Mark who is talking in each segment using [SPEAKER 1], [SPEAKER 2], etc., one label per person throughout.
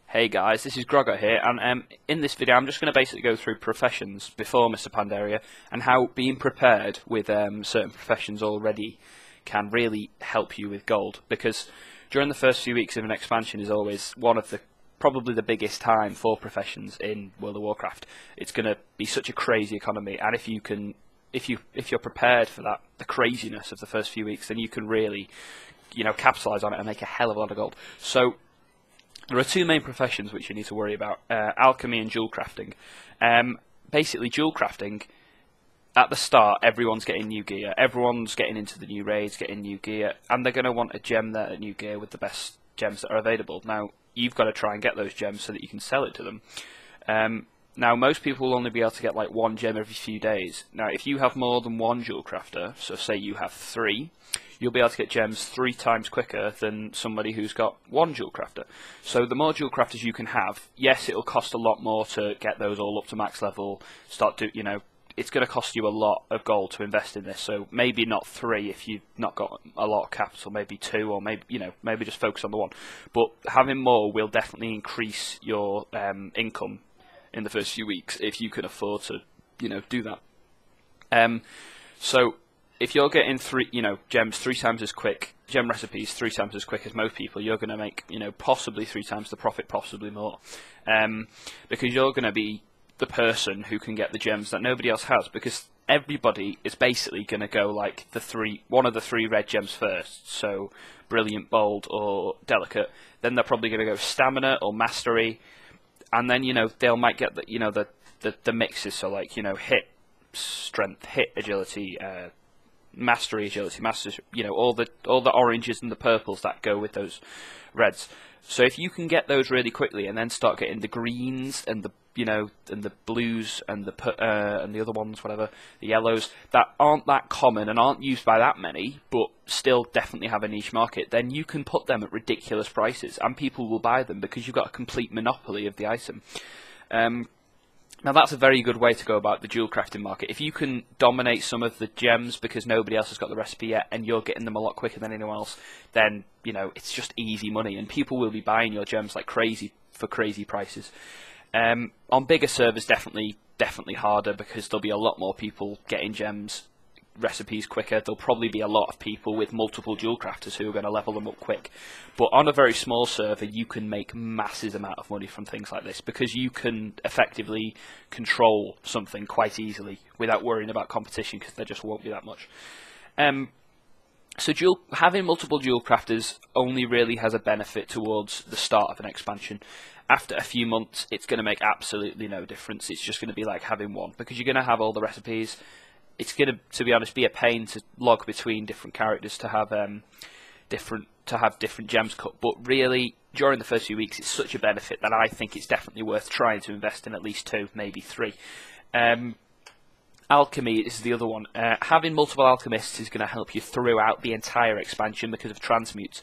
[SPEAKER 1] Hey guys, this is Grogar here, and in this video I'm just going to basically go through professions before Mists of Pandaria and how being prepared with certain professions already can really help you with gold, because during the first few weeks of an expansion is always one of the probably the biggest time for professions in World of Warcraft. It's going to be such a crazy economy, and if you're prepared for that, the craziness of the first few weeks, then you can really, capitalise on it and make a hell of a lot of gold. So there are two main professions which you need to worry about, Alchemy and Jewelcrafting. Basically, Jewelcrafting, at the start, everyone's getting new gear. Everyone's getting into the new raids, getting new gear, and they're going to want a gem there at new gear with the best gems that are available. Now, you've got to try and get those gems so that you can sell it to them. Now, most people will only be able to get like one gem every few days. Now, if you have more than one Jewelcrafter, so say you have 3, you'll be able to get gems 3 times quicker than somebody who's got 1 Jewelcrafter. So the more Jewelcrafters you can have, yes, it'll cost a lot more to get those all up to max level. It's going to cost you a lot of gold to invest in this. So maybe not 3 if you've not got a lot of capital, maybe 2, or maybe just focus on the 1. But having more will definitely increase your income in the first few weeks if you can afford to, do that. So if you're getting gems 3 times as quick, gem recipes 3 times as quick as most people, you're going to make, possibly 3 times the profit, possibly more, because you're going to be the person who can get the gems that nobody else has, because everybody is basically going to go like one of the 3 red gems first, so brilliant, bold, or delicate. Then they're probably going to go stamina or mastery, and then they might get the mixes, so like hit strength, hit agility, mastery agility, all the oranges and the purples that go with those reds. So if you can get those really quickly and then start getting the greens and the and the blues and the other ones, whatever, the yellows that aren't that common and aren't used by that many, but still definitely have a niche market, then you can put them at ridiculous prices and people will buy them because you've got a complete monopoly of the item. Now that's a very good way to go about the jewel crafting market. If you can dominate some of the gems because nobody else has got the recipe yet and you're getting them a lot quicker than anyone else, then it's just easy money and people will be buying your gems like crazy for crazy prices. On bigger servers, definitely harder, because there'll be a lot more people getting gems recipes quicker. There'll probably be a lot of people with multiple jewel crafters who are going to level them up quick. But on a very small server, you can make massive amount of money from things like this, because you can effectively control something quite easily without worrying about competition, because there just won't be that much. So having multiple jewel crafters only really has a benefit towards the start of an expansion. After a few months, it's going to make absolutely no difference. It's just going to be like having 1, because you're going to have all the recipes. It's going to be honest, be a pain to log between different characters to have different gems cut. But really, during the first few weeks, it's such a benefit that I think it's definitely worth trying to invest in at least 2, maybe 3. Alchemy is the other one. Having multiple alchemists is going to help you throughout the entire expansion because of transmutes.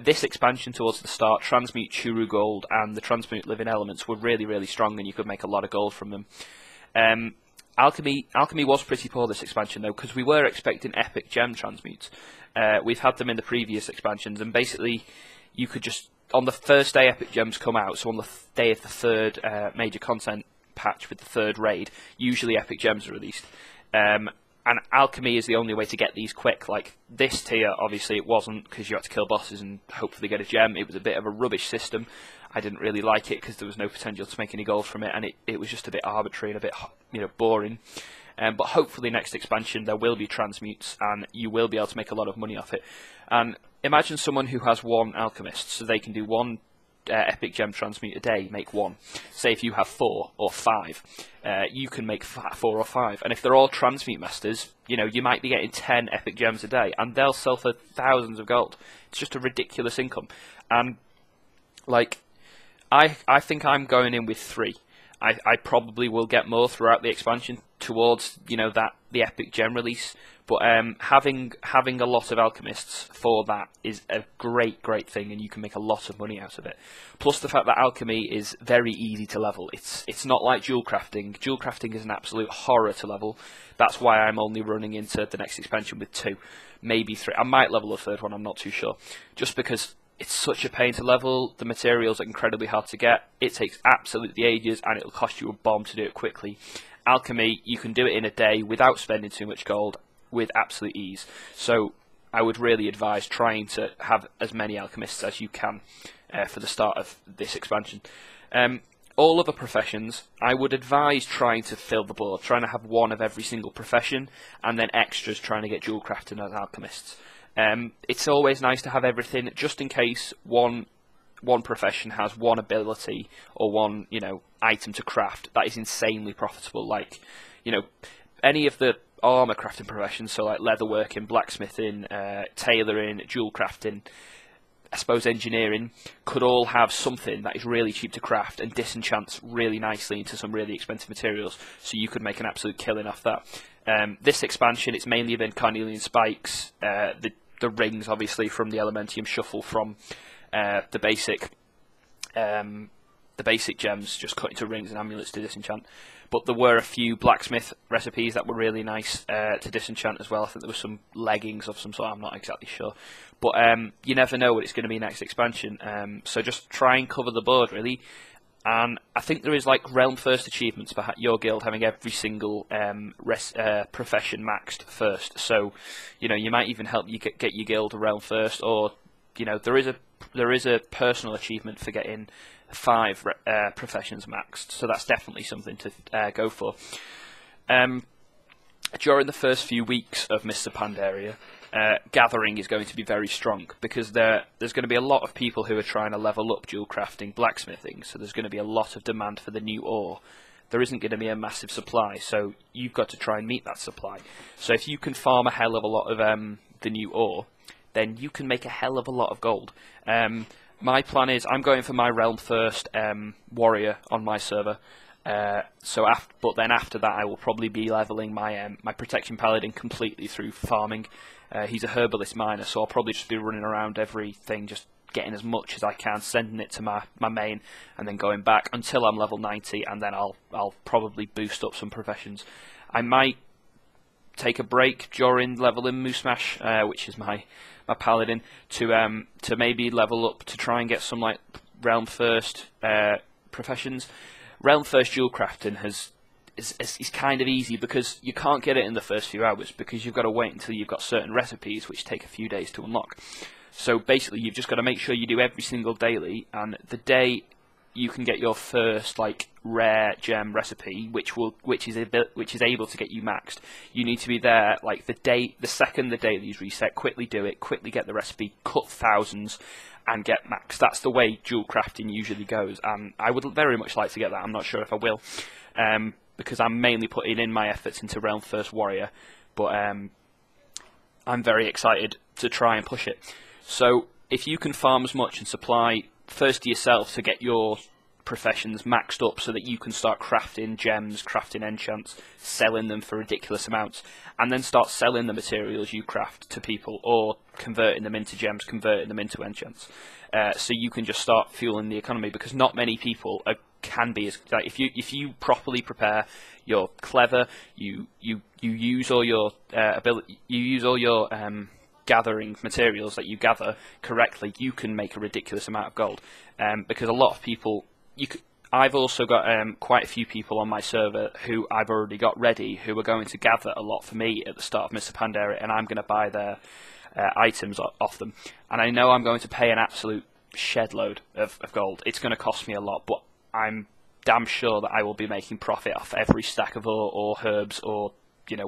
[SPEAKER 1] This expansion towards the start, transmute Churu Gold and the transmute living elements were really, really strong, and you could make a lot of gold from them. Alchemy was pretty poor this expansion though, because we were expecting epic gem transmutes. We've had them in the previous expansions, and basically you could just, on the first day epic gems come out, so on the day of the 3rd major content patch with the 3rd raid, usually epic gems are released. And Alchemy is the only way to get these quick. Like this tier, obviously it wasn't, because you had to kill bosses and hopefully get a gem. It was a bit of a rubbish system. I didn't really like it because there was no potential to make any gold from it, and it was just a bit arbitrary and a bit boring. But hopefully next expansion there will be transmutes and you will be able to make a lot of money off it. And imagine someone who has 1 alchemist, so they can do 1 epic gem transmute a day, make 1. Say if you have 4 or 5, you can make 4 or 5, and if they're all transmute masters, you might be getting 10 epic gems a day, and they'll sell for thousands of gold. It's just a ridiculous income, and like I think I'm going in with 3. I probably will get more throughout the expansion towards the epic gem release, but having a lot of alchemists for that is a great thing, and you can make a lot of money out of it. Plus the fact that alchemy is very easy to level. It's not like jewel crafting. Jewel crafting is an absolute horror to level. That's why I'm only running into the next expansion with 2, maybe 3. I might level a 3rd one, I'm not too sure, just because it's such a pain to level. The materials are incredibly hard to get. It takes absolutely ages, and it'll cost you a bomb to do it quickly. Alchemy, you can do it in a day without spending too much gold with absolute ease. So I would really advise trying to have as many alchemists as you can for the start of this expansion. All other professions, I would advise trying to fill the board, trying to have one of every single profession, and then extras trying to get Jewelcrafting as alchemists. It's always nice to have everything, just in case one profession has one ability or one, item to craft that is insanely profitable. Like, any of the armor crafting professions, so like leatherworking, blacksmithing, tailoring, jewelcrafting, I suppose engineering, could all have something that is really cheap to craft and disenchants really nicely into some really expensive materials, so you could make an absolute killing off that. This expansion, it's mainly been carnelian spikes, the rings obviously from the Elementium shuffle from the basic gems, just cut into rings and amulets to disenchant. But there were a few blacksmith recipes that were really nice to disenchant as well. I think there were some leggings of some sort, I'm not exactly sure. But you never know what it's going to be next expansion, so just try and cover the board really. And I think there is like realm first achievements for your guild having every single profession maxed first. So you might even help you get your guild realm first, or there is a personal achievement for getting 5 professions maxed. So that's definitely something to go for. During the first few weeks of Mists of Pandaria, gathering is going to be very strong, because there's going to be a lot of people who are trying to level up jewelcrafting, blacksmithing, so there's going to be a lot of demand for the new ore. There isn't going to be a massive supply, so you've got to try and meet that supply. So if you can farm a hell of a lot of the new ore, then you can make a hell of a lot of gold. My plan is I'm going for my realm first warrior on my server. But then after that, I will probably be leveling my my protection paladin completely through farming. He's a herbalist miner, so I'll probably just be running around everything, just getting as much as I can, sending it to my main, and then going back until I'm level 90, and then I'll probably boost up some professions. I might take a break during leveling Moosmash, which is my paladin, to maybe level up to try and get some like realm first professions. Realm first jewelcrafting is kind of easy, because you can't get it in the first few hours, because you've got to wait until you've got certain recipes which take a few days to unlock. So basically you've just got to make sure you do every single daily, and the day you can get your first like rare gem recipe, which is able to get you maxed, you need to be there like the second the dailies reset. Quickly do it, quickly get the recipe, cut thousands, and get maxed. That's the way dual crafting usually goes, and I would very much like to get that. I'm not sure if I will, because I'm mainly putting in my efforts into Realm First Warrior, but I'm very excited to try and push it. So if you can farm as much and supply first to yourself to get your professions maxed up, so that you can start crafting gems, crafting enchants, selling them for ridiculous amounts, and then start selling the materials you craft to people, or converting them into gems, converting them into enchants, so you can just start fueling the economy, because not many people can be as like, if you properly prepare, you're clever, you use all your gathering materials that you gather correctly, you can make a ridiculous amount of gold, because a lot of people, I've also got quite a few people on my server who I've already got ready, who are going to gather a lot for me at the start of Mists of Pandaria, and I'm going to buy their items off them, and I know I'm going to pay an absolute shed load of gold. It's going to cost me a lot, but I'm damn sure that I will be making profit off every stack of ore or herbs or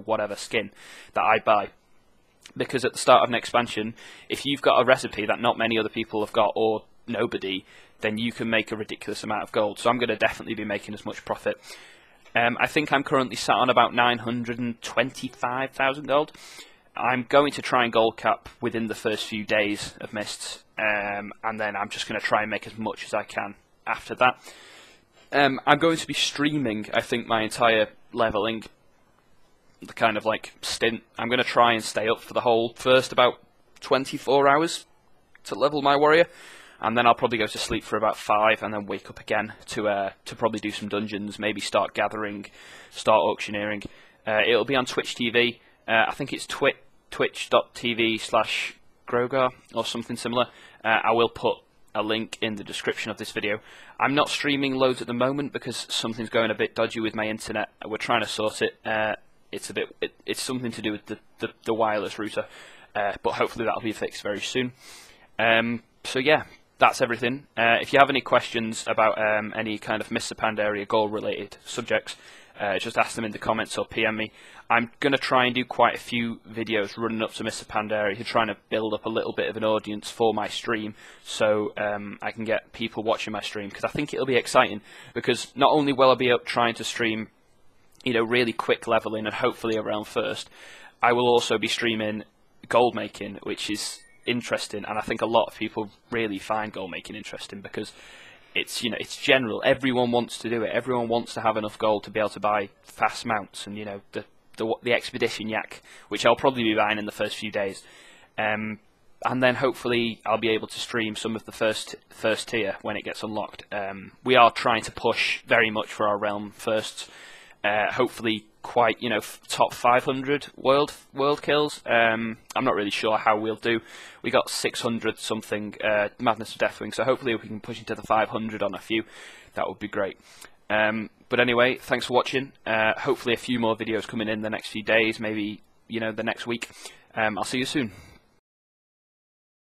[SPEAKER 1] whatever skin that I buy. Because at the start of an expansion, if you've got a recipe that not many other people have got, or nobody, then you can make a ridiculous amount of gold. So I'm going to definitely be making as much profit. I think I'm currently sat on about 925,000 gold. I'm going to try and gold cap within the first few days of Mists, and then I'm just going to try and make as much as I can after that. I'm going to be streaming, I think, my entire leveling the kind of like stint. I'm going to try and stay up for the whole first about 24 hours to level my warrior, and then I'll probably go to sleep for about 5 and then wake up again to probably do some dungeons, maybe start gathering, start auctioneering. It'll be on Twitch TV. I think it's twitch.tv/Grogar or something similar. I will put a link in the description of this video. I'm not streaming loads at the moment because something's going a bit dodgy with my internet. We're trying to sort it. It's something to do with the wireless router, but hopefully that'll be fixed very soon. So yeah, that's everything. If you have any questions about any kind of Mists of Pandaria goal related subjects, just ask them in the comments or PM me. I'm going to try and do quite a few videos running up to Mists of Pandaria, trying to build up a little bit of an audience for my stream, so I can get people watching my stream, because I think it'll be exciting, because not only will I be up trying to stream, you know, really quick leveling and hopefully around first, I will also be streaming gold making, which is interesting, and I think a lot of people really find gold making interesting because it's, you know, it's general. Everyone wants to do it. Everyone wants to have enough gold to be able to buy fast mounts and, you know, the expedition yak, which I'll probably be buying in the first few days. And then hopefully I'll be able to stream some of the first tier when it gets unlocked. We are trying to push very much for our realm firsts. Hopefully quite, you know, top 500 world kills. I'm not really sure how we'll do. We got 600 something Madness of Deathwing, so hopefully we can push into the 500 on a few. That would be great. But anyway, thanks for watching. Hopefully a few more videos coming in the next few days, maybe, you know, the next week. I'll see you soon.